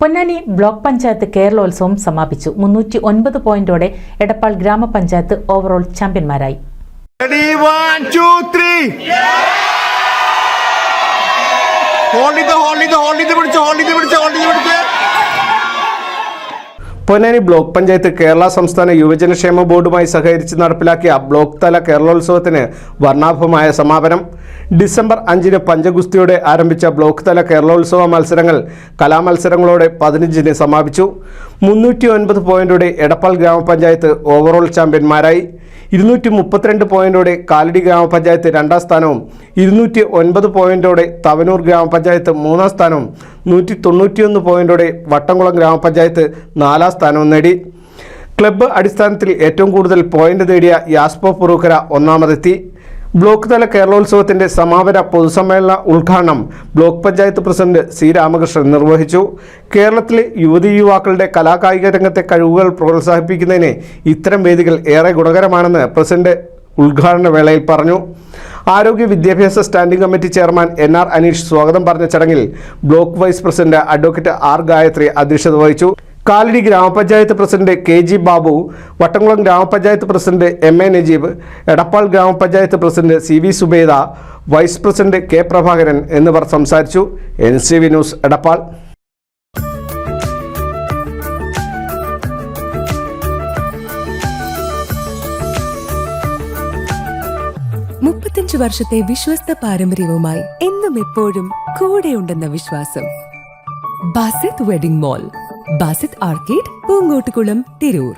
Ponnani block panchayat കേരളോത്സവം സമാപിച്ചു. 309 പോയിന്റോടെ എടപ്പാൾ ഗ്രാമപഞ്ചായത്ത് overall ചാമ്പ്യന്മാരായി. Ponnani block panchayat Kerala സംസ്ഥാന യുവജനക്ഷേമ ബോർഡുമായി സഹകരിച്ച് നടപ്പിലാക്കിയ ബ്ലോക്ക് തല കേരളോത്സവത്തിന് വർണ്ണാഭമായ സമാപനം. ഡിസംബർ 5-ന് പഞ്ചഗുസ്തിയോടെ ആരംഭിച്ച ബ്ലോക്ക് തല കേരളോത്സവ മത്സരങ്ങൾ കലാമത്സരങ്ങളോടെ 15-ന് സമാപിച്ചു. 309 പോയിന്റോടെ എടപ്പാൾ ഗ്രാമപഞ്ചായത്ത് ഓവറോൾ ചാമ്പ്യന്മാരായി. 232 പോയിന്റോടെ കാലടി ഗ്രാമപഞ്ചായത്ത് 2ാം സ്ഥാനവും 209 പോയിന്റോടെ തവനൂർ ഗ്രാമപഞ്ചായത്ത് 3ാം സ്ഥാനവും 191 പോയിന്റോടെ വട്ടംകുളം ഗ്രാമപഞ്ചായത്ത് 4ാം സ്ഥാനവും നേടി. ക്ലബ്ബ് അടിസ്ഥാനത്തിൽ ഏറ്റവും കൂടുതൽ പോയിന്റ് നേടിയ യാസ്പോ പുറൂക്കര ഒന്നാമതെത്തി. ബ്ലോക്ക് തല കേരളോത്സവത്തിന്റെ സമാപന പൊതുസമ്മേളന ഉദ്ഘാടനം block panchayat president C Ramakrishnan നിർവഹിച്ചു. കേരളത്തിലെ യുവതീ-യുവാക്കളുടെ കലാകായിക രംഗത്തെ കഴിവുകൾ പ്രോത്സാഹിപ്പിക്കുന്നതിന് ഇത്തരം വേദികൾ ഏറെ ഗുണകരമാണെന്ന് പ്രസിഡന്റ് ഉദ്ഘാടന വേളയിൽ പറഞ്ഞു. ആരോഗ്യ വിദ്യാഭ്യാസ standing committee chairman NR Aneesh സ്വാഗതം പറഞ്ഞ ചടങ്ങിൽ block vice president advocate R Gayathri അധ്യക്ഷത വഹിച്ചു. കാലടി ഗ്രാമപഞ്ചായത്ത് പ്രസിഡന്റ് KG ബാബു, വട്ടംകുളം ഗ്രാമപഞ്ചായത്ത് പ്രസിഡന്റ് MA നജീബ്, എടപ്പാൾ ഗ്രാമപഞ്ചായത്ത് president CV Subaida, vice president K Prabhakaran എന്നിവർ സംസാരിച്ചു. NCV news Edappal. 35 വർഷത്തെ വിശ്വസ്ത പാരമ്പര്യവുമായി എന്നും എപ്പോഴും കൂടെയുണ്ടെന്ന വിശ്വാസം. Basith wedding mall, Basith arcade, Poonkottukulam, Tirur.